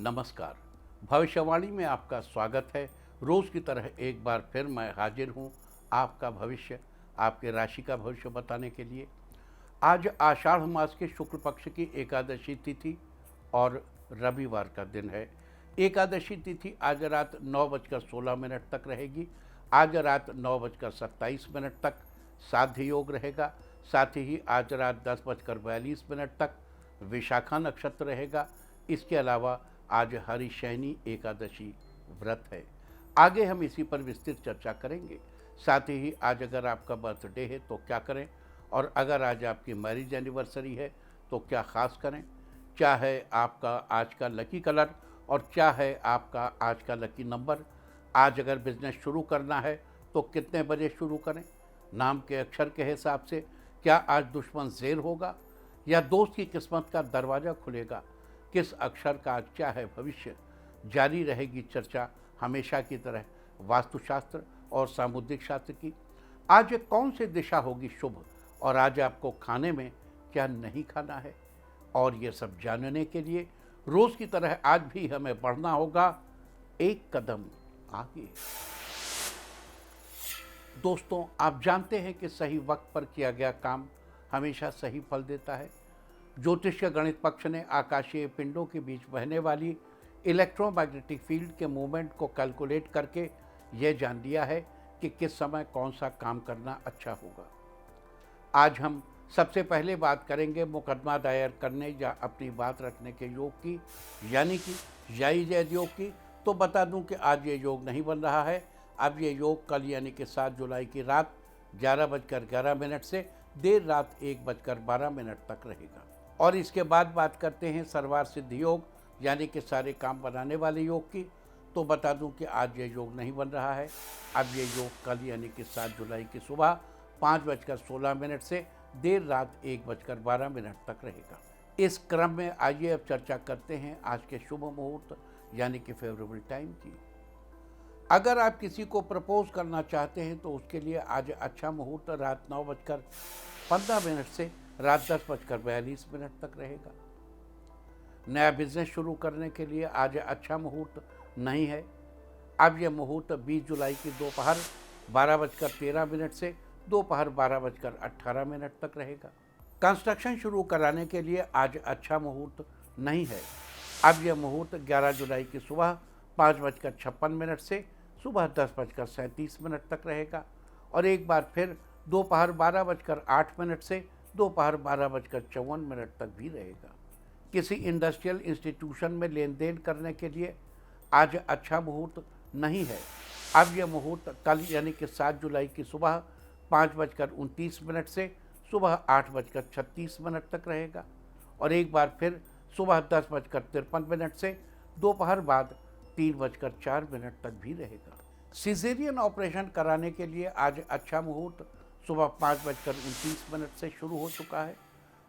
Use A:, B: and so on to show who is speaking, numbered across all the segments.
A: नमस्कार। भविष्यवाणी में आपका स्वागत है। रोज़ की तरह एक बार फिर मैं हाजिर हूँ आपका भविष्य, आपके राशि का भविष्य बताने के लिए। आज आषाढ़ मास के शुक्ल पक्ष की एकादशी तिथि और रविवार का दिन है। एकादशी तिथि आज रात 9:16 तक रहेगी। आज रात 9:27 तक साध्य योग रहेगा। साथ ही आज रात 10:42 तक विशाखा नक्षत्र रहेगा। इसके अलावा आज हरिशयनी एकादशी व्रत है। आगे हम इसी पर विस्तृत चर्चा करेंगे। साथ ही आज अगर आपका बर्थडे है तो क्या करें, और अगर आज आपकी मैरिज एनिवर्सरी है तो क्या ख़ास करें, क्या है आपका आज का लकी कलर और क्या है आपका आज का लकी नंबर। आज अगर बिजनेस शुरू करना है तो कितने बजे शुरू करें, नाम के अक्षर के हिसाब से क्या आज दुश्मन ज़ेर होगा या दोस्त की किस्मत का दरवाज़ा खुलेगा, किस अक्षर का आज क्या है भविष्य। जारी रहेगी चर्चा हमेशा की तरह वास्तुशास्त्र और सामुद्रिक शास्त्र की। आज कौन सी दिशा होगी शुभ और आज आपको खाने में क्या नहीं खाना है, और ये सब जानने के लिए रोज़ की तरह आज भी हमें बढ़ना होगा एक कदम आगे। दोस्तों, आप जानते हैं कि सही वक्त पर किया गया काम हमेशा सही फल देता है। ज्योतिष गणित पक्ष ने आकाशीय पिंडों के बीच बहने वाली इलेक्ट्रोमैग्नेटिक फील्ड के मूवमेंट को कैलकुलेट करके यह जान लिया है कि किस समय कौन सा काम करना अच्छा होगा। आज हम सबसे पहले बात करेंगे मुकदमा दायर करने या अपनी बात रखने के योग की, यानी कि जायज योग की। तो बता दूं कि आज ये योग नहीं बन रहा है। अब ये योग कल यानी कि 7 जुलाई की रात 11:11 से देर रात 1:12 तक रहेगा। और इसके बाद बात करते हैं सर्वार्थ सिद्धि योग यानी कि सारे काम बनाने वाले योग की। तो बता दूं कि आज ये योग नहीं बन रहा है। अब ये योग कल यानी कि 7 जुलाई की सुबह 5:16 से देर रात 1:12 तक रहेगा। इस क्रम में आइए अब चर्चा करते हैं आज के शुभ मुहूर्त यानी कि फेवरेबल टाइम की। अगर आप किसी को प्रपोज करना चाहते हैं तो उसके लिए आज अच्छा मुहूर्त रात 9:15 से रात 10:42 तक रहेगा। नया बिजनेस शुरू करने के लिए आज अच्छा मुहूर्त नहीं है। अब यह मुहूर्त 20 जुलाई की दोपहर 12:13 से दोपहर 12:18 तक रहेगा। कंस्ट्रक्शन शुरू कराने के लिए आज अच्छा मुहूर्त नहीं है। अब यह मुहूर्त 11 जुलाई की सुबह 5:56 से सुबह 10:37 तक रहेगा। और एक बार फिर दोपहर 12:08 से दोपहर 12:54 तक भी रहेगा। किसी इंडस्ट्रियल इंस्टीट्यूशन में लेन देन करने के लिए आज अच्छा मुहूर्त नहीं है। अब यह मुहूर्त कल यानी कि 7 जुलाई की सुबह 5:29 से सुबह 8:36 तक रहेगा। और एक बार फिर सुबह 10:53 से दोपहर बाद 3:04 तक भी रहेगा। सिजेरियन ऑपरेशन कराने के लिए आज अच्छा मुहूर्त सुबह 5:29 से शुरू हो चुका है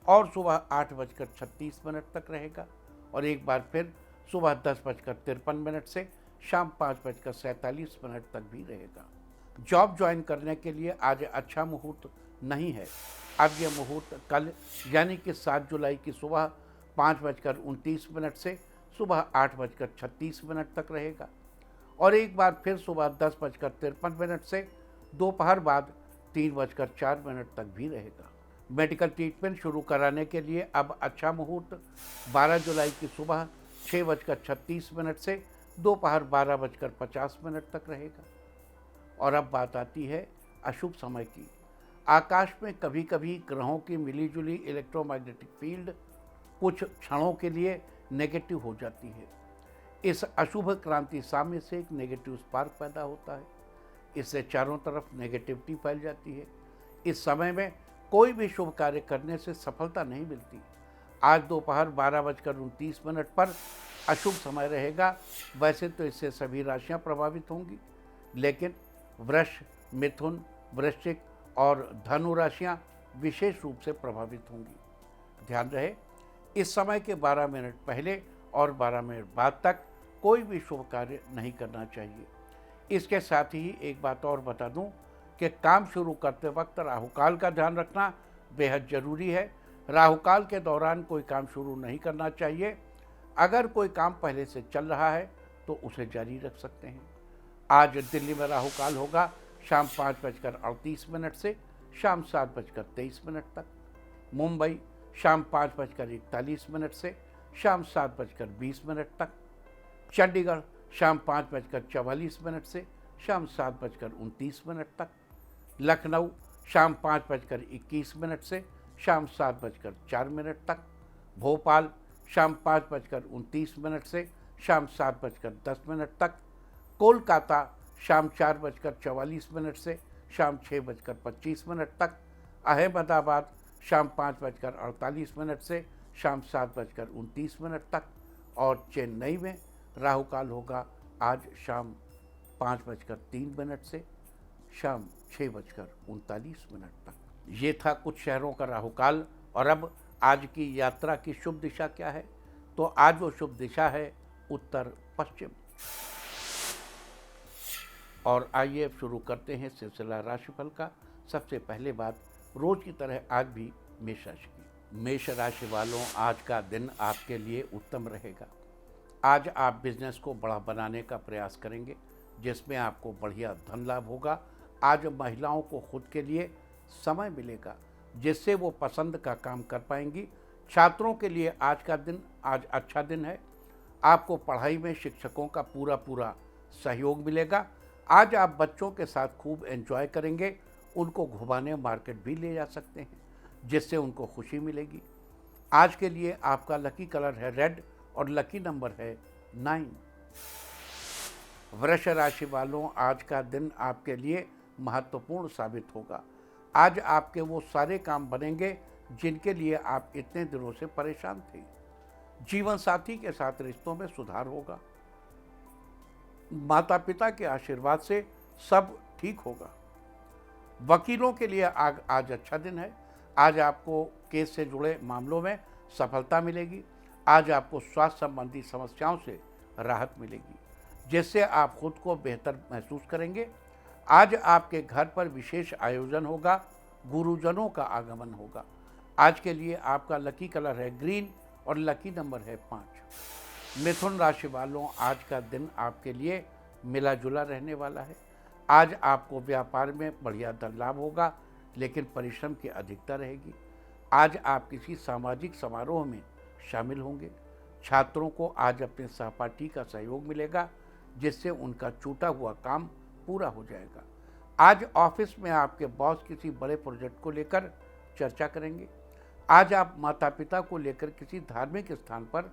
A: और सुबह 8:36 तक रहेगा। और एक बार फिर सुबह 10:53 से शाम 5:47 तक भी रहेगा। जॉब ज्वाइन करने के लिए आज अच्छा मुहूर्त नहीं है। अब यह मुहूर्त कल यानी कि 7 जुलाई की सुबह 5:29 से सुबह 8:36 तक रहेगा। और एक बार फिर सुबह 10:53 से दोपहर बाद 3:04 तक भी रहेगा। मेडिकल ट्रीटमेंट शुरू कराने के लिए अब अच्छा मुहूर्त 12 जुलाई की सुबह 6:36 से दोपहर 12:50 तक रहेगा। और अब बात आती है अशुभ समय की। आकाश में कभी कभी ग्रहों की मिलीजुली इलेक्ट्रोमैग्नेटिक फील्ड कुछ क्षणों के लिए नेगेटिव हो जाती है। इस अशुभ क्रांति साम्य से एक नेगेटिव स्पार्क पैदा होता है। इससे चारों तरफ नेगेटिविटी फैल जाती है। इस समय में कोई भी शुभ कार्य करने से सफलता नहीं मिलती। आज दोपहर 12:29 पर अशुभ समय रहेगा। वैसे तो इससे सभी राशियां प्रभावित होंगी, लेकिन वृष, मिथुन, वृश्चिक और धनु राशियां विशेष रूप से प्रभावित होंगी। ध्यान रहे, इस समय के 12 मिनट पहले और 12 मिनट बाद तक कोई भी शुभ कार्य नहीं करना चाहिए। इसके साथ ही एक बात और बता दूं कि काम शुरू करते वक्त राहुकाल का ध्यान रखना बेहद ज़रूरी है। राहुकाल के दौरान कोई काम शुरू नहीं करना चाहिए। अगर कोई काम पहले से चल रहा है तो उसे जारी रख सकते हैं। आज दिल्ली में राहु काल होगा शाम 5:38 से शाम 7:23 तक। मुंबई शाम 5:41 से शाम 7:20 तक। चंडीगढ़ शाम 5:44 से शाम 7:29 तक। लखनऊ शाम 5:21 से शाम 7:04 तक। भोपाल शाम 5:29 से शाम 7:10 तक। कोलकाता शाम 4:44 से शाम 6:25 तक। अहमदाबाद शाम 5:48 से शाम 7:29 तक। और चेन्नई में राहु काल होगा आज शाम 5:03 से शाम 6:39 तक। ये था कुछ शहरों का राहु काल। और अब आज की यात्रा की शुभ दिशा क्या है? तो आज वो शुभ दिशा है उत्तर पश्चिम। और आइए अब शुरू करते हैं सिलसिला राशिफल का। सबसे पहले बात रोज की तरह आज भी मेष राशि की। मेष राशि वालों, आज का दिन आपके लिए उत्तम रहेगा। आज आप बिजनेस को बड़ा बनाने का प्रयास करेंगे, जिसमें आपको बढ़िया धन लाभ होगा। आज महिलाओं को खुद के लिए समय मिलेगा, जिससे वो पसंद का काम कर पाएंगी। छात्रों के लिए आज का दिन आज अच्छा दिन है। आपको पढ़ाई में शिक्षकों का पूरा सहयोग मिलेगा। आज आप बच्चों के साथ खूब एंजॉय करेंगे। उनको घुमाने मार्केट भी ले जा सकते हैं, जिससे उनको खुशी मिलेगी। आज के लिए आपका लकी कलर है रेड और लकी नंबर है 9। वृष राशि वालों, आज का दिन आपके लिए महत्वपूर्ण साबित होगा। आज आपके वो सारे काम बनेंगे जिनके लिए आप इतने दिनों से परेशान थे। जीवन साथी के साथ रिश्तों में सुधार होगा। माता पिता के आशीर्वाद से सब ठीक होगा। वकीलों के लिए आज अच्छा दिन है। आज आपको केस से जुड़े मामलों में सफलता मिलेगी। आज आपको स्वास्थ्य संबंधी समस्याओं से राहत मिलेगी, जिससे आप खुद को बेहतर महसूस करेंगे। आज आपके घर पर विशेष आयोजन होगा। गुरुजनों का आगमन होगा। आज के लिए आपका लकी कलर है ग्रीन और लकी नंबर है 5। मिथुन राशि वालों, आज का दिन आपके लिए मिला जुला रहने वाला है। आज आपको व्यापार में बढ़िया धन लाभ होगा, लेकिन परिश्रम की अधिकता रहेगी। आज आप किसी सामाजिक समारोह में शामिल होंगे। छात्रों को आज अपने सहपाठी का सहयोग मिलेगा, जिससे उनका छूटा हुआ काम पूरा हो जाएगा। आज ऑफिस में आपके बॉस किसी बड़े प्रोजेक्ट को लेकर चर्चा करेंगे। आज आप माता पिता को लेकर किसी धार्मिक स्थान पर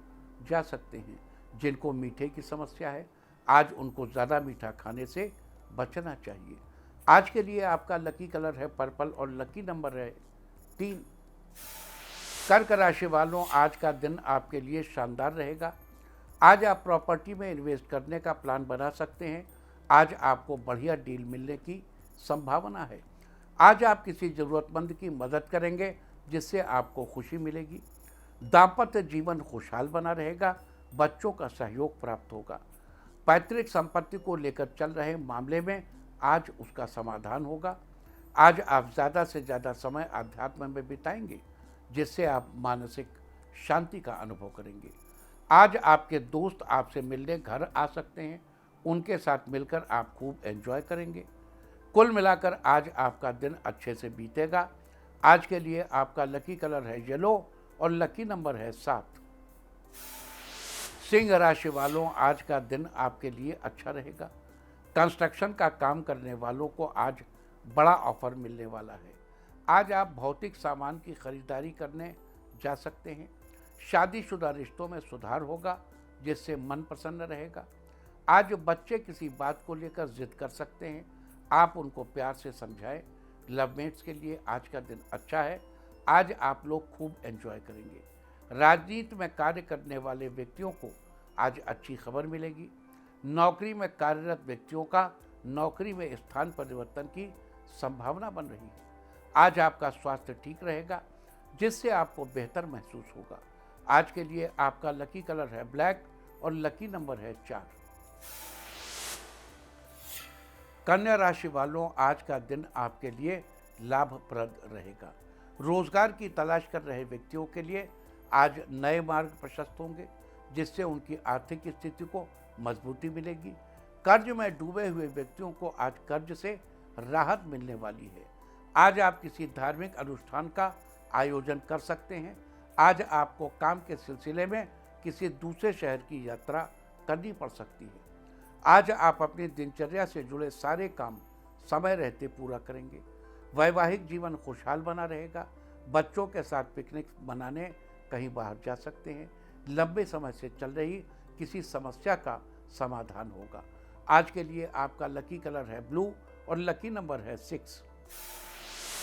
A: जा सकते हैं। जिनको मीठे की समस्या है, आज उनको ज़्यादा मीठा खाने से बचना चाहिए। आज के लिए आपका लकी कलर है पर्पल और लकी नंबर है 3। कर्क राशि वालों, आज का दिन आपके लिए शानदार रहेगा। आज आप प्रॉपर्टी में इन्वेस्ट करने का प्लान बना सकते हैं। आज आपको बढ़िया डील मिलने की संभावना है। आज आप किसी ज़रूरतमंद की मदद करेंगे, जिससे आपको खुशी मिलेगी। दाम्पत्य जीवन खुशहाल बना रहेगा। बच्चों का सहयोग प्राप्त होगा। पैतृक संपत्ति को लेकर चल रहे मामले में आज उसका समाधान होगा। आज आप ज़्यादा से ज़्यादा समय अध्यात्म में बिताएंगे, जिससे आप मानसिक शांति का अनुभव करेंगे। आज आपके दोस्त आपसे मिलने घर आ सकते हैं। उनके साथ मिलकर आप खूब एंजॉय करेंगे। कुल मिलाकर आज आपका दिन अच्छे से बीतेगा। आज के लिए आपका लकी कलर है येलो और लकी नंबर है 7। सिंह राशि वालों, आज का दिन आपके लिए अच्छा रहेगा। कंस्ट्रक्शन का काम करने वालों को आज बड़ा ऑफर मिलने वाला है। आज आप भौतिक सामान की खरीदारी करने जा सकते हैं। शादीशुदा रिश्तों में सुधार होगा, जिससे मन प्रसन्न रहेगा। आज बच्चे किसी बात को लेकर जिद कर सकते हैं। आप उनको प्यार से समझाएं। लवमेट्स के लिए आज का दिन अच्छा है। आज आप लोग खूब एंजॉय करेंगे। राजनीति में कार्य करने वाले व्यक्तियों को आज अच्छी खबर मिलेगी। नौकरी में कार्यरत व्यक्तियों का नौकरी में स्थान परिवर्तन की संभावना बन रही है। आज आपका स्वास्थ्य ठीक रहेगा, जिससे आपको बेहतर महसूस होगा। आज के लिए आपका लकी कलर है ब्लैक और लकी नंबर है 4। कन्या राशि वालों, आज का दिन आपके लिए लाभप्रद रहेगा। रोजगार की तलाश कर रहे व्यक्तियों के लिए आज नए मार्ग प्रशस्त होंगे। जिससे उनकी आर्थिक स्थिति को मजबूती मिलेगी। कर्ज में डूबे हुए व्यक्तियों को आज कर्ज से राहत मिलने वाली है। आज आप किसी धार्मिक अनुष्ठान का आयोजन कर सकते हैं। आज आपको काम के सिलसिले में किसी दूसरे शहर की यात्रा करनी पड़ सकती है। आज आप अपनी दिनचर्या से जुड़े सारे काम समय रहते पूरा करेंगे। वैवाहिक जीवन खुशहाल बना रहेगा। बच्चों के साथ पिकनिक मनाने कहीं बाहर जा सकते हैं। लंबे समय से चल रही किसी समस्या का समाधान होगा। आज के लिए आपका लकी कलर है ब्लू और लकी नंबर है 6।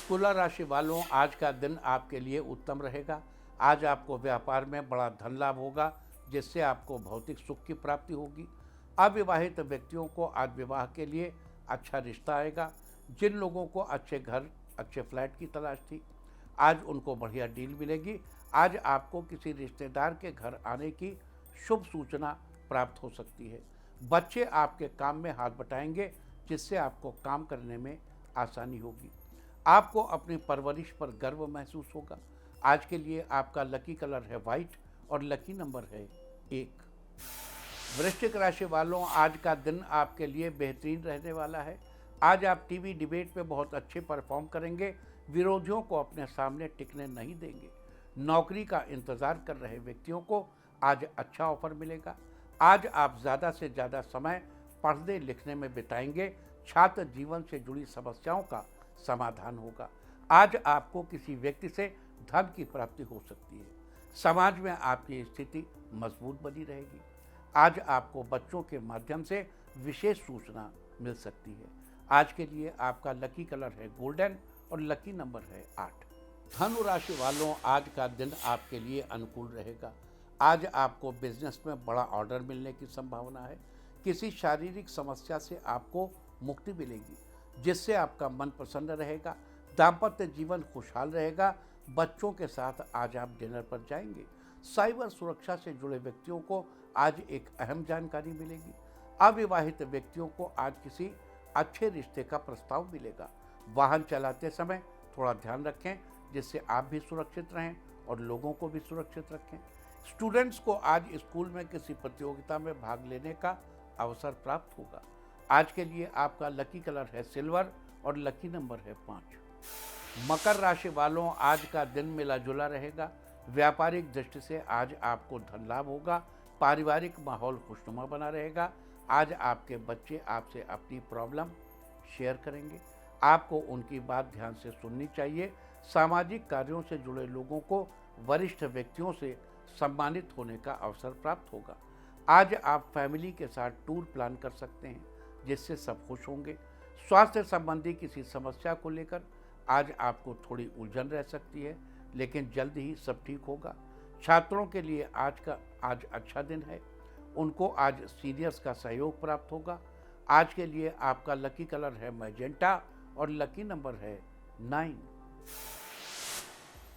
A: तुला राशि वालों, आज का दिन आपके लिए उत्तम रहेगा। आज आपको व्यापार में बड़ा धन लाभ होगा, जिससे आपको भौतिक सुख की प्राप्ति होगी। अविवाहित व्यक्तियों को आज विवाह के लिए अच्छा रिश्ता आएगा। जिन लोगों को अच्छे घर, अच्छे फ्लैट की तलाश थी, आज उनको बढ़िया डील मिलेगी। आज आपको किसी रिश्तेदार के घर आने की शुभ सूचना प्राप्त हो सकती है। बच्चे आपके काम में हाथ बटाएंगे, जिससे आपको काम करने में आसानी होगी। आपको अपनी परवरिश पर गर्व महसूस होगा। आज के लिए आपका लकी कलर है वाइट और लकी नंबर है 1। वृश्चिक राशि वालों, आज का दिन आपके लिए बेहतरीन रहने वाला है। आज आप टीवी डिबेट में बहुत अच्छे परफॉर्म करेंगे। विरोधियों को अपने सामने टिकने नहीं देंगे। नौकरी का इंतजार कर रहे व्यक्तियों को आज अच्छा ऑफर मिलेगा। आज आप ज़्यादा से ज़्यादा समय पढ़ने लिखने में बिताएंगे। छात्र जीवन से जुड़ी समस्याओं का समाधान होगा। आज आपको किसी व्यक्ति से धन की प्राप्ति हो सकती है। समाज में आपकी स्थिति मजबूत बनी रहेगी। आज आपको बच्चों के माध्यम से विशेष सूचना मिल सकती है। आज के लिए आपका लकी कलर है गोल्डन और लकी नंबर है 8। धनु राशि वालों, आज का दिन आपके लिए अनुकूल रहेगा। आज आपको बिजनेस में बड़ा ऑर्डर मिलने की संभावना है। किसी शारीरिक समस्या से आपको मुक्ति मिलेगी, जिससे आपका मन प्रसन्न रहेगा। दाम्पत्य जीवन खुशहाल रहेगा। बच्चों के साथ आज आप डिनर पर जाएंगे। साइबर सुरक्षा से जुड़े व्यक्तियों को आज एक अहम जानकारी मिलेगी। अविवाहित व्यक्तियों को आज किसी अच्छे रिश्ते का प्रस्ताव मिलेगा। वाहन चलाते समय थोड़ा ध्यान रखें, जिससे आप भी सुरक्षित रहें और लोगों को भी सुरक्षित रखें। स्टूडेंट्स को आज स्कूल में किसी प्रतियोगिता में भाग लेने का अवसर प्राप्त होगा। आज के लिए आपका लकी कलर है सिल्वर और लकी नंबर है 5। मकर राशि वालों, आज का दिन मिला जुला रहेगा। व्यापारिक दृष्टि से आज आपको धन लाभ होगा। पारिवारिक माहौल खुशनुमा बना रहेगा। आज आपके बच्चे आपसे अपनी प्रॉब्लम शेयर करेंगे। आपको उनकी बात ध्यान से सुननी चाहिए। सामाजिक कार्यों से जुड़े लोगों को वरिष्ठ व्यक्तियों से सम्मानित होने का अवसर प्राप्त होगा। आज आप फैमिली के साथ टूर प्लान कर सकते हैं, जिससे सब खुश होंगे। स्वास्थ्य संबंधी किसी समस्या को लेकर आज आपको थोड़ी उलझन रह सकती है, लेकिन जल्द ही सब ठीक होगा। छात्रों के लिए आज अच्छा दिन है। उनको आज सीनियर्स का सहयोग प्राप्त होगा। आज के लिए आपका लकी कलर है मैजेंटा और लकी नंबर है 9।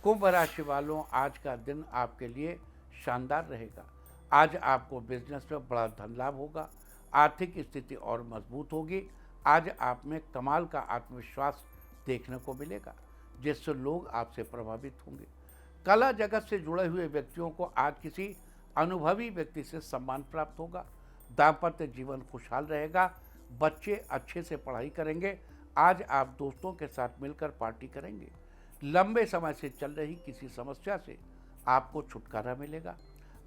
A: कुंभ राशि वालों, आज का दिन आपके लिए शानदार रहेगा। आज आपको बिजनेस में बड़ा धन लाभ होगा। आर्थिक स्थिति और मजबूत होगी। आज आप में कमाल का आत्मविश्वास देखने को मिलेगा, जिससे लोग आपसे प्रभावित होंगे। कला जगत से जुड़े हुए व्यक्तियों को आज किसी अनुभवी व्यक्ति से सम्मान प्राप्त होगा। दाम्पत्य जीवन खुशहाल रहेगा। बच्चे अच्छे से पढ़ाई करेंगे। आज आप दोस्तों के साथ मिलकर पार्टी करेंगे। लंबे समय से चल रही किसी समस्या से आपको छुटकारा मिलेगा।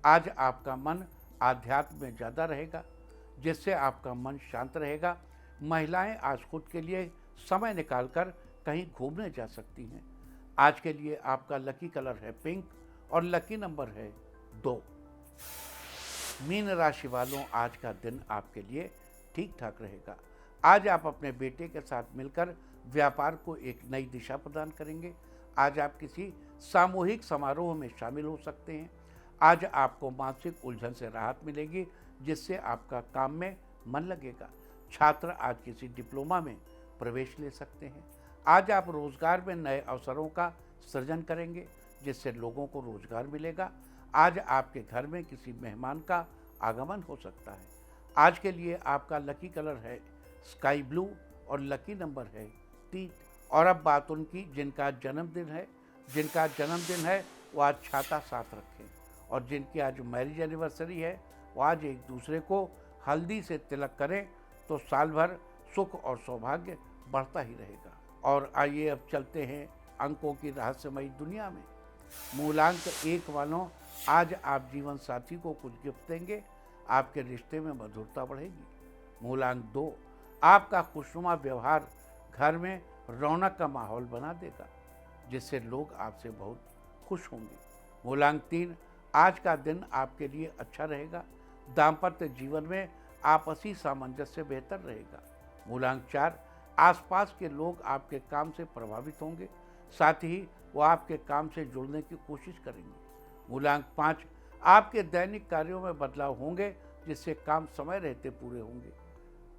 A: आज आपका मन आध्यात्म में ज़्यादा रहेगा, जिससे आपका मन शांत रहेगा। महिलाएं आज खुद के लिए समय निकालकर कहीं घूमने जा सकती हैं। आज के लिए आपका लकी कलर है पिंक और लकी नंबर है 2। मीन राशि वालों, आज का दिन आपके लिए ठीक ठाक रहेगा। आज आप अपने बेटे के साथ मिलकर व्यापार को एक नई दिशा प्रदान करेंगे। आज आप किसी सामूहिक समारोह में शामिल हो सकते हैं। आज आपको मानसिक उलझन से राहत मिलेगी, जिससे आपका काम में मन लगेगा। छात्र आज किसी डिप्लोमा में प्रवेश ले सकते हैं। आज आप रोजगार में नए अवसरों का सृजन करेंगे, जिससे लोगों को रोजगार मिलेगा। आज आपके घर में किसी मेहमान का आगमन हो सकता है। आज के लिए आपका लकी कलर है स्काई ब्लू और लकी नंबर है 3। और अब बात उनकी जिनका जन्मदिन है वो आज छाता साथ रखें और जिनकी आज मैरिज एनिवर्सरी है वो आज एक दूसरे को हल्दी से तिलक करें तो साल भर सुख और सौभाग्य बढ़ता ही रहेगा। और आइए अब चलते हैं अंकों की रहस्यमयी दुनिया में। मूलांक 1 वालों, आज आप जीवन साथी को कुछ गिफ्ट देंगे, आपके रिश्ते में मधुरता बढ़ेगी। मूलांक 2, आपका खुशनुमा व्यवहार घर में रौनक का माहौल बना देगा, जिससे लोग आपसे बहुत खुश होंगे। मूलांक 3, आज का दिन आपके लिए अच्छा रहेगा, दाम्पत्य जीवन में आपसी सामंजस्य बेहतर रहेगा। मूलांक 4, आसपास के लोग आपके काम से प्रभावित होंगे, साथ ही वो आपके काम से जुड़ने की कोशिश करेंगे। मूलांक 5, आपके दैनिक कार्यों में बदलाव होंगे, जिससे काम समय रहते पूरे होंगे।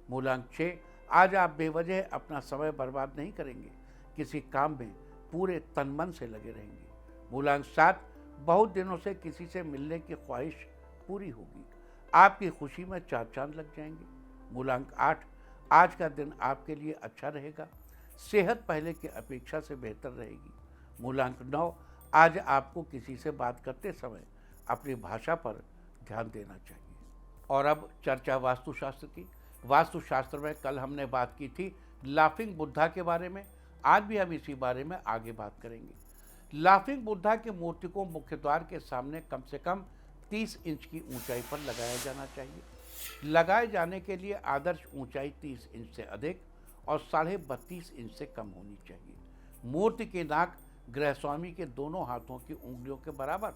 A: मूलांक 6, आज आप बेवजह अपना समय बर्बाद नहीं करेंगे, किसी काम में पूरे तन मन से लगे रहेंगे। मूलांक 7, बहुत दिनों से किसी से मिलने की ख्वाहिश पूरी होगी, आपकी खुशी में चार चांद लग जाएंगे। मूलांक 8, आज का दिन आपके लिए अच्छा रहेगा, सेहत पहले की अपेक्षा से बेहतर रहेगी। मूलांक 9, आज आपको किसी से बात करते समय अपनी भाषा पर ध्यान देना चाहिए। और अब चर्चा वास्तुशास्त्र की। वास्तुशास्त्र में कल हमने बात की थी लाफिंग बुद्धा के बारे में, आज भी हम इसी बारे में आगे बात करेंगे। लाफिंग बुद्धा की मूर्ति को मुख्य द्वार के सामने कम से कम 30 इंच की ऊंचाई पर लगाया जाना चाहिए। लगाए जाने के लिए आदर्श ऊंचाई 30 इंच से अधिक और 32.5 इंच से कम होनी चाहिए। मूर्ति की नाक गृहस्वामी के दोनों हाथों की उंगलियों के बराबर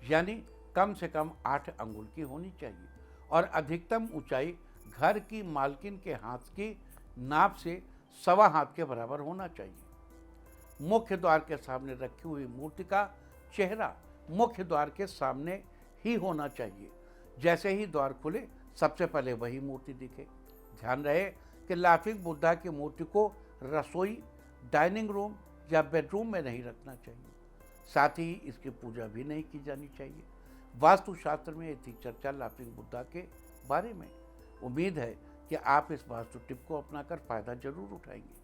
A: यानी कम से कम 8 अंगुल की होनी चाहिए और अधिकतम ऊंचाई घर की मालकिन के हाथ की नाप से 1.25 हाथ के बराबर होना चाहिए। मुख्य द्वार के सामने रखी हुई मूर्ति का चेहरा मुख्य द्वार के सामने ही होना चाहिए। जैसे ही द्वार खुले सबसे पहले वही मूर्ति दिखे। ध्यान रहे कि लाफिंग बुद्धा की मूर्ति को रसोई, डाइनिंग रूम या बेडरूम में नहीं रखना चाहिए। साथ ही इसकी पूजा भी नहीं की जानी चाहिए। वास्तुशास्त्र में थी चर्चा लाफिंग बुद्धा के बारे में। उम्मीद है कि आप इस वास्तु टिप को अपनाकर फायदा जरूर उठाएंगे।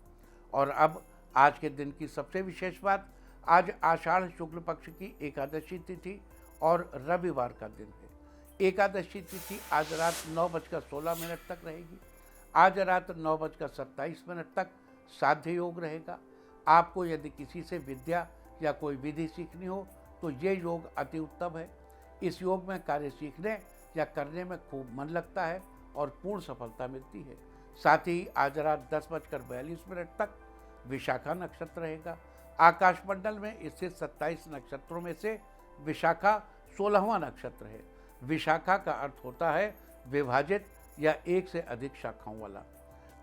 A: और अब आज के दिन की सबसे विशेष बात, आज आषाढ़ शुक्ल पक्ष की एकादशी तिथि और रविवार का दिन है। एकादशी तिथि आज रात 9:16 तक रहेगी। आज रात 9:27 तक साध्य योग रहेगा। आपको यदि किसी से विद्या या कोई विधि सीखनी हो तो ये योग अति उत्तम है। इस योग में कार्य सीखने या करने में खूब मन लगता है और पूर्ण सफलता मिलती है। साथ ही आज रात 10:42 तक विशाखा नक्षत्र रहेगा। आकाशमंडल में स्थित 27 नक्षत्रों में से विशाखा 16वां नक्षत्र है। विशाखा का अर्थ होता है विभाजित या एक से अधिक शाखाओं वाला।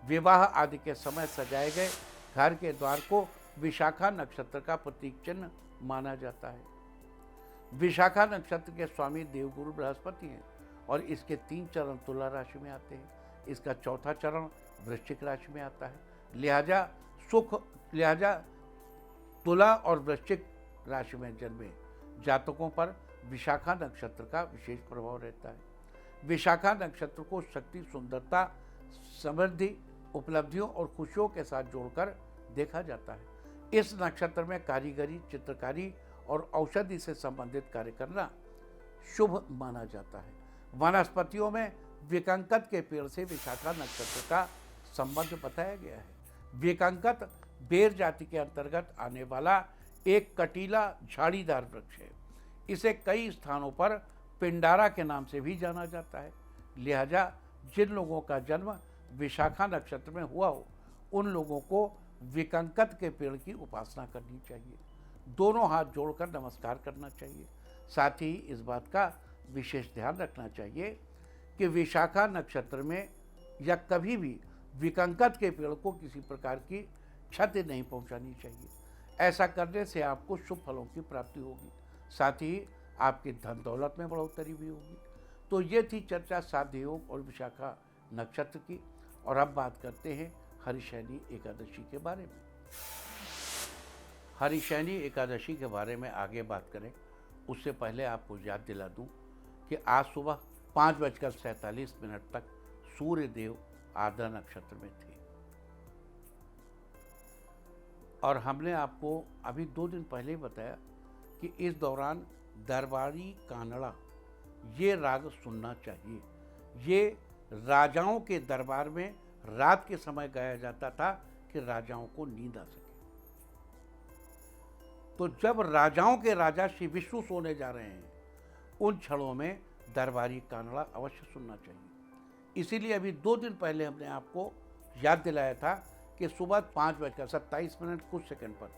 A: विवाह आदि के समय सजाए गए घर के द्वार को विशाखा नक्षत्र का प्रतीक चिन्ह माना जाता है। विशाखा नक्षत्र के स्वामी देवगुरु बृहस्पति हैं और इसके 3 चरण तुला राशि में आते हैं। इसका चौथा चरण वृश्चिक राशि में आता है। लिहाजा तुला और वृश्चिक राशि में जन्मे जातकों पर विशाखा नक्षत्र का विशेष प्रभाव रहता है। विशाखा नक्षत्र को शक्ति, सुंदरता, समृद्धि, उपलब्धियों और खुशियों के साथ जोड़कर देखा जाता है। इस नक्षत्र में कारीगरी, चित्रकारी और औषधि से संबंधित कार्य करना शुभ माना जाता है। वनस्पतियों में विकंकत के पेड़ से विशाखा नक्षत्र का संबंध बताया गया है। विकंकत बेर जाति के अंतर्गत आने वाला एक कटीला झाड़ीदार वृक्ष है। इसे कई स्थानों पर पिंडारा के नाम से भी जाना जाता है। लिहाजा जिन लोगों का जन्म विशाखा नक्षत्र में हुआ हो उन लोगों को विकंकत के पेड़ की उपासना करनी चाहिए। दोनों हाथ जोड़कर नमस्कार करना चाहिए। साथ ही इस बात का विशेष ध्यान रखना चाहिए कि विशाखा नक्षत्र में या कभी भी विकंकत के पेड़ को किसी प्रकार की क्षति नहीं पहुंचानी चाहिए। ऐसा करने से आपको शुभ फलों की प्राप्ति होगी, साथ ही आपकी धन दौलत में बढ़ोतरी भी होगी। तो ये थी चर्चा साध्य योग और विशाखा नक्षत्र की। और अब बात करते हैं हरिशैनी एकादशी के बारे में। हरिशैनी एकादशी के बारे में आगे बात करें उससे पहले आपको याद दिला दूं कि आज सुबह 5:47 तक सूर्य देव आर्द्रा नक्षत्र में थे और हमने आपको अभी 2 दिन पहले बताया कि इस दौरान दरबारी कानड़ा ये राग सुनना चाहिए। ये राजाओं के दरबार में रात के समय गाया जाता था कि राजाओं को नींद आ सके। तो जब राजाओं के राजा श्री विष्णु सोने जा रहे हैं, उन क्षणों में दरबारी कानड़ा अवश्य सुनना चाहिए। इसीलिए अभी 2 दिन पहले हमने आपको याद दिलाया था कि सुबह 5:27 कुछ सेकंड पर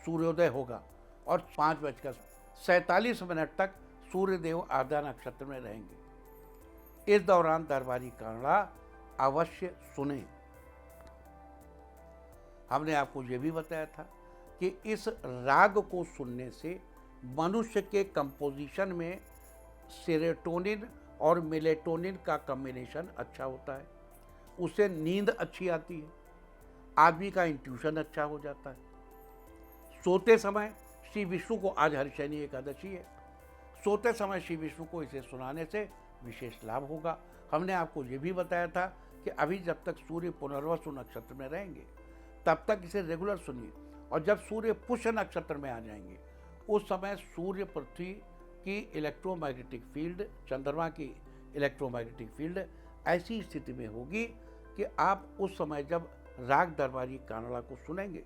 A: सूर्योदय होगा और 5:47 तक सूर्यदेव आधा नक्षत्र में रहेंगे। इस दौरान दरबारी कानड़ा अवश्य सुने। हमने आपको यह भी बताया था कि इस राग को सुनने से मनुष्य के कंपोजिशन में सेरोटोनिन और मेलेटोनिन का कॉम्बिनेशन अच्छा होता है, उससे नींद अच्छी आती है, आदमी का इंट्यूशन अच्छा हो जाता है। सोते समय श्री विष्णु को, आज हरिशयनी एकादशी है, सोते समय श्री विष्णु को इसे सुनाने से विशेष लाभ होगा। हमने आपको ये भी बताया था कि अभी जब तक सूर्य पुनर्वसु नक्षत्र में रहेंगे तब तक इसे रेगुलर सुनिए, और जब सूर्य पुष्य नक्षत्र में आ जाएंगे उस समय सूर्य पृथ्वी की इलेक्ट्रोमैग्नेटिक फील्ड, चंद्रमा की इलेक्ट्रोमैग्नेटिक फील्ड ऐसी स्थिति में होगी कि आप उस समय जब राग दरबारी कानड़ा को सुनेंगे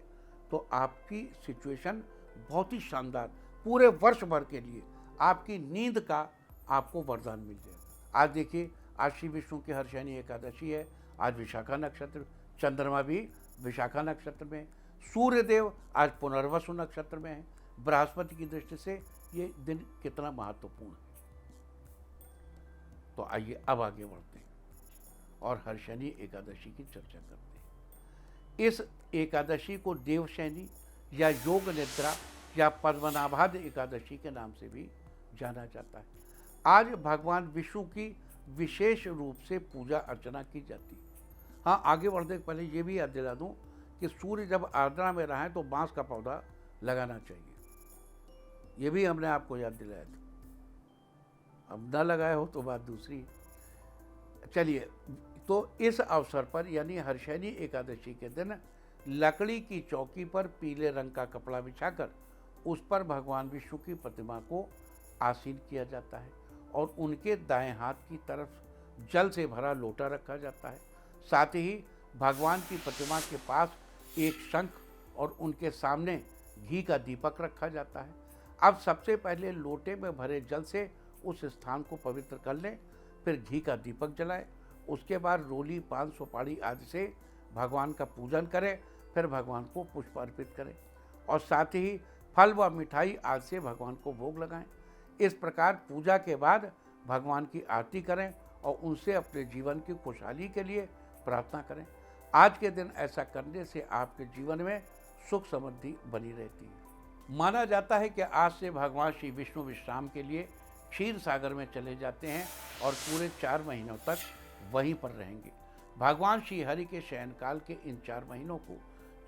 A: तो आपकी सिचुएशन बहुत ही शानदार, पूरे वर्ष भर के लिए आपकी नींद का आपको वरदान मिल जाएगा। आज देखिए, आज श्री विष्णु की हर्षयनी एकादशी है, आज विशाखा नक्षत्र, चंद्रमा भी विशाखा नक्षत्र में, सूर्यदेव आज पुनर्वसु नक्षत्र में है। बृहस्पति की दृष्टि से ये दिन कितना महत्वपूर्ण है। तो आइए अब आगे बढ़ते हैं और हर्षयनी एकादशी की चर्चा करते हैं। इस एकादशी को देवशयनी या योग निद्रा या पद्मनाभाद एकादशी के नाम से भी जाना जाता है। आज भगवान विष्णु की विशेष रूप से पूजा अर्चना की जाती है। हाँ, आगे बढ़ने से पहले ये भी याद दिला दूं कि सूर्य जब आर्द्रा में रहे तो बांस का पौधा लगाना चाहिए, ये भी हमने आपको याद दिलाया था। अब ना लगाए हो तो बात दूसरी है। चलिए, तो इस अवसर पर यानी हर्षयनी एकादशी के दिन लकड़ी की चौकी पर पीले रंग का कपड़ा बिछाकर उस पर भगवान विष्णु की प्रतिमा को आसीन किया जाता है और उनके दाएं हाथ की तरफ जल से भरा लोटा रखा जाता है। साथ ही भगवान की प्रतिमा के पास एक शंख और उनके सामने घी का दीपक रखा जाता है। अब सबसे पहले लोटे में भरे जल से उस स्थान को पवित्र कर लें, फिर घी का दीपक जलाएं, उसके बाद रोली, पान, सुपारी आदि से भगवान का पूजन करें, फिर भगवान को पुष्प अर्पित करें और साथ ही फल व मिठाई आदि से भगवान को भोग लगाएं। इस प्रकार पूजा के बाद भगवान की आरती करें और उनसे अपने जीवन की खुशहाली के लिए प्रार्थना करें। आज के दिन ऐसा करने से आपके जीवन में सुख समृद्धि बनी रहती है। माना जाता है कि आज से भगवान श्री विष्णु विश्राम के लिए क्षीर सागर में चले जाते हैं और पूरे 4 महीनों तक वहीं पर रहेंगे। भगवान श्री हरि के शयनकाल के इन 4 महीनों को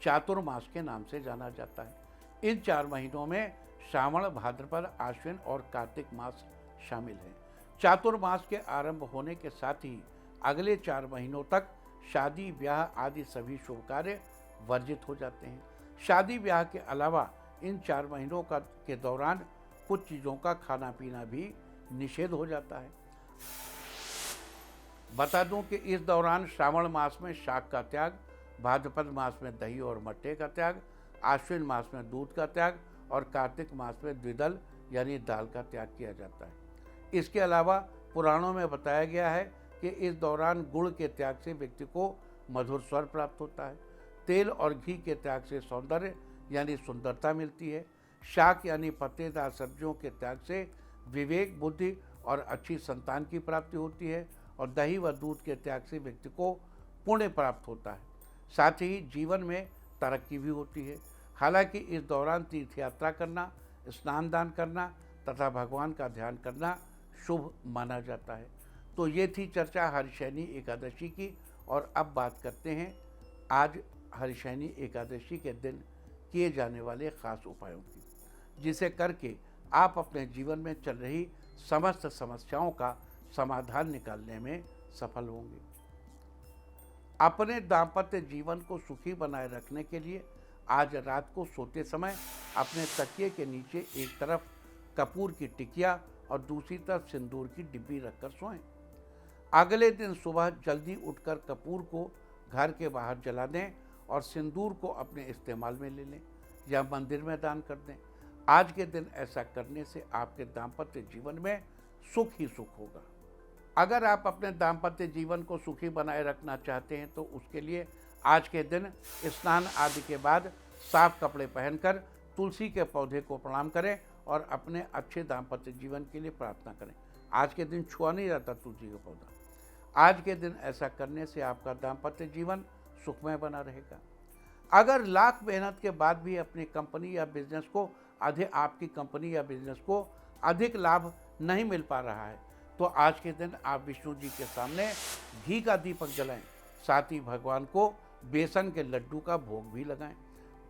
A: चातुर्मास के नाम से जाना जाता है। इन 4 महीनों में श्रावण, भाद्रपद, आश्विन और कार्तिक मास शामिल हैं। चातुर्मास के आरंभ होने के साथ ही अगले 4 महीनों तक शादी, ब्याह आदि सभी शुभ कार्य वर्जित हो जाते हैं। शादी ब्याह के अलावा इन 4 महीनों के दौरान कुछ चीज़ों का खाना पीना भी निषेध हो जाता है। बता दूं कि इस दौरान श्रावण मास में शाक का त्याग, भाद्रपद मास में दही और मट्ठे का त्याग, आश्विन मास में दूध का त्याग और कार्तिक मास में द्विदल यानी दाल का त्याग किया जाता है। इसके अलावा पुराणों में बताया गया है कि इस दौरान गुड़ के त्याग से व्यक्ति को मधुर स्वर प्राप्त होता है। तेल और घी के त्याग से सौंदर्य यानी सुंदरता मिलती है। शाक यानी पत्तेदार सब्जियों के त्याग से विवेक, बुद्धि और अच्छी संतान की प्राप्ति होती है और दही व दूध के त्याग से व्यक्ति को पुण्य प्राप्त होता है। साथ ही जीवन में तरक्की भी होती है। हालांकि इस दौरान तीर्थ यात्रा करना, स्नान दान करना तथा भगवान का ध्यान करना शुभ माना जाता है। तो ये थी चर्चा हर्षयनी एकादशी की। और अब बात करते हैं आज हर्षयनी एकादशी के दिन किए जाने वाले खास उपायों की, जिसे करके आप अपने जीवन में चल रही समस्त समस्याओं का समाधान निकालने में सफल होंगे। अपने दाम्पत्य जीवन को सुखी बनाए रखने के लिए आज रात को सोते समय अपने तकिए के नीचे एक तरफ कपूर की टिकिया और दूसरी तरफ सिंदूर की डिब्बी रखकर सोएं। अगले दिन सुबह जल्दी उठकर कपूर को घर के बाहर जला दें और सिंदूर को अपने इस्तेमाल में ले लें या मंदिर में दान कर दें। आज के दिन ऐसा करने से आपके दाम्पत्य जीवन में सुख ही सुख होगा। अगर आप अपने दाम्पत्य जीवन को सुखी बनाए रखना चाहते हैं तो उसके लिए आज के दिन स्नान आदि के बाद साफ कपड़े पहनकर तुलसी के पौधे को प्रणाम करें और अपने अच्छे दाम्पत्य जीवन के लिए प्रार्थना करें। आज के दिन छुआ नहीं जाता तुलसी का पौधा। आज के दिन ऐसा करने से आपका दाम्पत्य जीवन सुखमय बना रहेगा। अगर लाख मेहनत के बाद भी अपनी कंपनी या बिजनेस को आपकी कंपनी या बिजनेस को अधिक लाभ नहीं मिल पा रहा है तो आज के दिन आप विष्णु जी के सामने घी का दीपक जलाएं। साथ ही भगवान को बेसन के लड्डू का भोग भी लगाएं।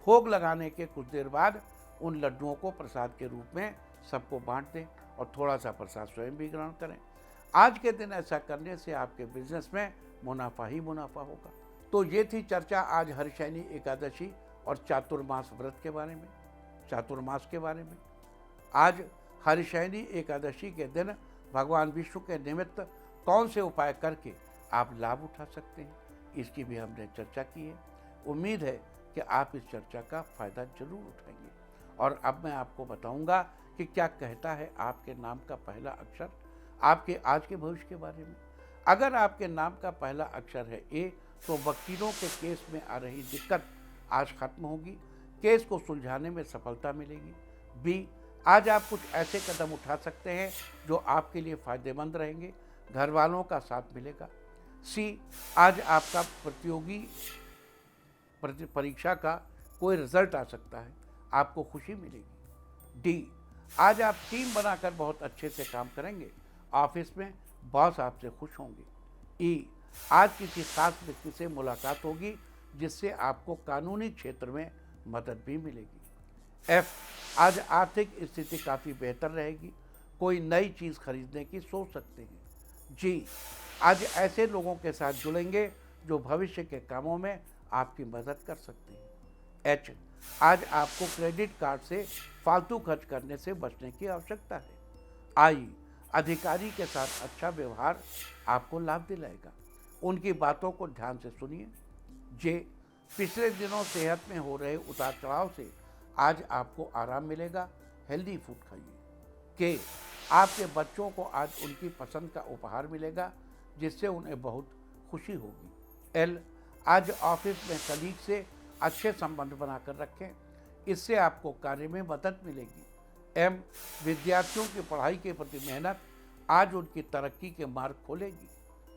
A: भोग लगाने के कुछ देर बाद उन लड्डुओं को प्रसाद के रूप में सबको बांट दें और थोड़ा सा प्रसाद स्वयं भी ग्रहण करें। आज के दिन ऐसा करने से आपके बिजनेस में मुनाफा ही मुनाफा होगा। तो ये थी चर्चा आज हरिशयनी एकादशी और चातुर्मास व्रत के बारे में, चातुर्मास के बारे में। आज हरिशयनी एकादशी के दिन भगवान विष्णु के निमित्त कौन से उपाय करके आप लाभ उठा सकते हैं, इसकी भी हमने चर्चा की है। उम्मीद है कि आप इस चर्चा का फायदा जरूर उठाएंगे। और अब मैं आपको बताऊंगा कि क्या कहता है आपके नाम का पहला अक्षर आपके आज के भविष्य के बारे में। अगर आपके नाम का पहला अक्षर है ए तो वकीलों के केस में आ रही दिक्कत आज खत्म होगी, केस को सुलझाने में सफलता मिलेगी। बी, आज आप कुछ ऐसे कदम उठा सकते हैं जो आपके लिए फायदेमंद रहेंगे, घर वालों का साथ मिलेगा। सी, आज आपका प्रतियोगी परीक्षा का कोई रिजल्ट आ सकता है, आपको खुशी मिलेगी। डी, आज आप टीम बनाकर बहुत अच्छे से काम करेंगे, ऑफिस में बॉस आपसे खुश होंगे। ई, आज किसी खास व्यक्ति से मुलाकात होगी जिससे आपको कानूनी क्षेत्र में मदद भी मिलेगी। एफ, आज आर्थिक स्थिति काफ़ी बेहतर रहेगी, कोई नई चीज़ खरीदने की सोच सकते हैं। जी, आज ऐसे लोगों के साथ जुड़ेंगे जो भविष्य के कामों में आपकी मदद कर सकते हैं। एच, आज आपको क्रेडिट कार्ड से फालतू खर्च करने से बचने की आवश्यकता है। आई, अधिकारी के साथ अच्छा व्यवहार आपको लाभ दिलाएगा, उनकी बातों को ध्यान से सुनिए। जे, पिछले दिनों सेहत में हो रहे उतार चढ़ाव से आज आपको आराम मिलेगा, हेल्दी फूड खाइए। के, आपके बच्चों को आज उनकी पसंद का उपहार मिलेगा जिससे उन्हें बहुत खुशी होगी। एल, आज ऑफिस में कलीग से अच्छे संबंध बनाकर रखें, इससे आपको कार्य में मदद मिलेगी। एम, विद्यार्थियों की पढ़ाई के प्रति मेहनत आज उनकी तरक्की के मार्ग खोलेगी।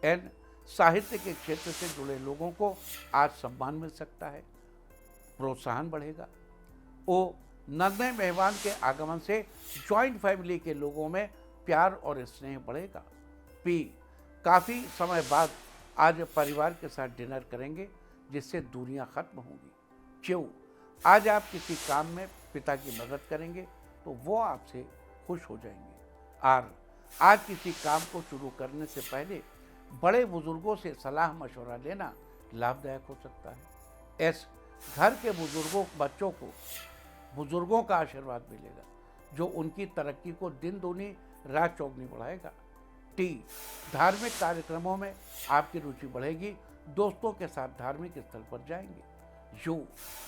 A: एन, साहित्य के क्षेत्र से जुड़े लोगों को आज सम्मान मिल सकता है, प्रोत्साहन बढ़ेगा। ओ, नन्हे मेहमान के आगमन से जॉइंट फैमिली के लोगों में प्यार और स्नेह बढ़ेगा। पी, काफ़ी समय बाद आज परिवार के साथ डिनर करेंगे जिससे दूरियां खत्म होंगी। क्यों, आज आप किसी काम में पिता की मदद करेंगे तो वो आपसे खुश हो जाएंगे। आर, आज किसी काम को शुरू करने से पहले बड़े बुजुर्गों से सलाह मशवरा लेना लाभदायक हो सकता है। एस, घर के बुजुर्गों का आशीर्वाद मिलेगा जो उनकी तरक्की को दिन दूनी रात चौगनी बढ़ाएगा। टी, धार्मिक कार्यक्रमों में आपकी रुचि बढ़ेगी, दोस्तों के साथ धार्मिक स्थल पर जाएंगे। यू,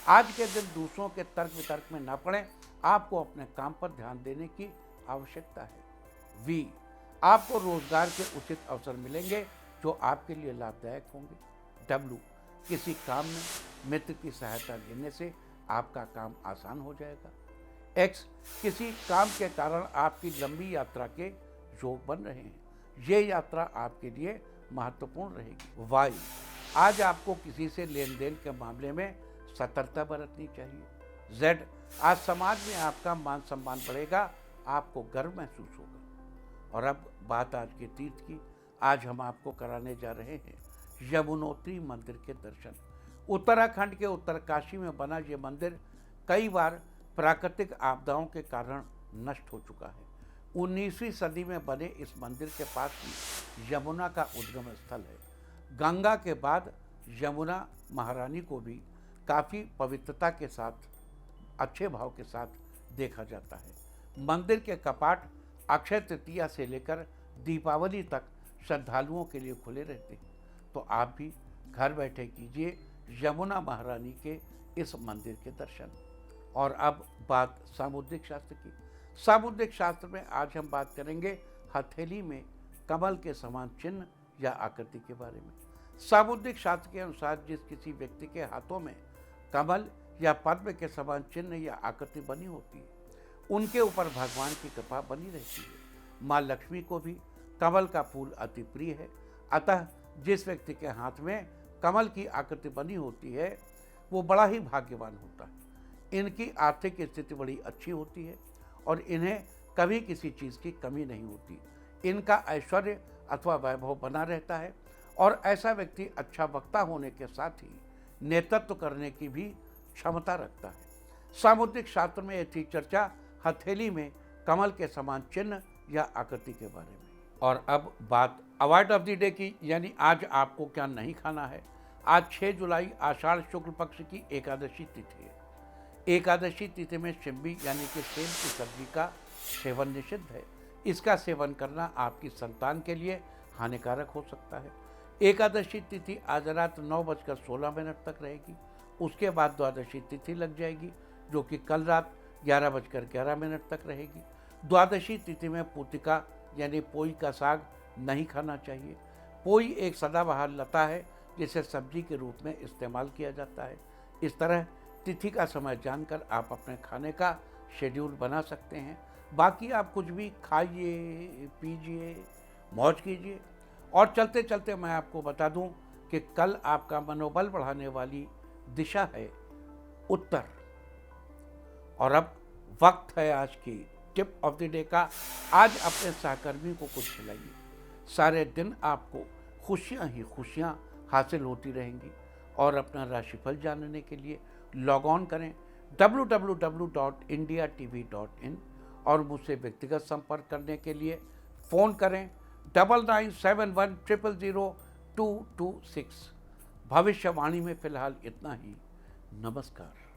A: आज के दिन दूसरों के तर्क वितर्क में न पड़ें, आपको अपने काम पर ध्यान देने की आवश्यकता है। वी, आपको रोजगार के उचित अवसर मिलेंगे जो आपके लिए लाभदायक होंगे। डब्ल्यू, किसी काम में मित्र की सहायता लेने से आपका काम आसान हो जाएगा। एक्स, किसी काम के कारण आपकी लंबी यात्रा के योग बन रहे हैं, ये यात्रा आपके लिए महत्वपूर्ण रहेगी। वाई, आज आपको किसी से लेन देन के मामले में सतर्कता बरतनी चाहिए। जेड, आज समाज में आपका मान सम्मान बढ़ेगा, आपको गर्व महसूस होगा। और अब बात आज के तीर्थ की। आज हम आपको कराने जा रहे हैं यमुनोत्री मंदिर के दर्शन। उत्तराखंड के उत्तरकाशी में बना ये मंदिर कई बार प्राकृतिक आपदाओं के कारण नष्ट हो चुका है। 19वीं सदी में बने इस मंदिर के पास ही यमुना का उद्गम स्थल है। गंगा के बाद यमुना महारानी को भी काफ़ी पवित्रता के साथ, अच्छे भाव के साथ देखा जाता है। मंदिर के कपाट अक्षय तृतीया से लेकर दीपावली तक श्रद्धालुओं के लिए खुले रहते हैं। तो आप भी घर बैठे कीजिए यमुना महारानी के इस मंदिर के दर्शन। और अब बात सामुद्रिक शास्त्र की। सामुद्रिक शास्त्र में आज हम बात करेंगे हथेली में कमल के समान चिन्ह या आकृति के बारे में। सामुद्रिक शास्त्र के अनुसार जिस किसी व्यक्ति के हाथों में कमल या पद्म के समान चिन्ह या आकृति बनी होती है, उनके ऊपर भगवान की कृपा बनी रहती है। माँ लक्ष्मी को भी कमल का फूल अति प्रिय है। अतः जिस व्यक्ति के हाथ में कमल की आकृति बनी होती है वो बड़ा ही भाग्यवान होता है। इनकी आर्थिक स्थिति बड़ी अच्छी होती है और इन्हें कभी किसी चीज़ की कमी नहीं होती। इनका ऐश्वर्य अथवा वैभव बना रहता है और ऐसा व्यक्ति अच्छा वक्ता होने के साथ ही नेतृत्व करने की भी क्षमता रखता है। सामुद्रिक शास्त्र में यह थी चर्चा हथेली में कमल के समान चिन्ह या आकृति के बारे में। और अब बात अवॉइड ऑफ द डे की, यानी आज आपको क्या नहीं खाना है। आज 6 जुलाई आषाढ़ शुक्ल पक्ष की एकादशी तिथि है। एकादशी तिथि में शिम्बी यानी कि सेम की सब्जी का सेवन निषिद्ध है। इसका सेवन करना आपकी संतान के लिए हानिकारक हो सकता है। एकादशी तिथि आज रात 9:16 तक रहेगी। उसके बाद द्वादशी तिथि लग जाएगी जो कि कल रात 11:11 तक रहेगी। द्वादशी तिथि में पूतिका यानी पोई का साग नहीं खाना चाहिए। पोई एक सदाबहार लता है जिसे सब्जी के रूप में इस्तेमाल किया जाता है। इस तरह तिथि का समय जानकर आप अपने खाने का शेड्यूल बना सकते हैं। बाकी आप कुछ भी खाइए, पीजिए, मौज कीजिए। और चलते चलते मैं आपको बता दूं कि कल आपका मनोबल बढ़ाने वाली दिशा है उत्तर। और अब वक्त है आज की टिप ऑफ द डे का। आज अपने सहकर्मी को कुछ खिलाइए। सारे दिन आपको खुशियां ही खुशियां हासिल होती रहेंगी। और अपना राशिफल जानने के लिए लॉग ऑन करें www.indiatv.in और मुझसे व्यक्तिगत संपर्क करने के लिए फ़ोन करें 9971000226। भविष्यवाणी में फिलहाल इतना ही। नमस्कार।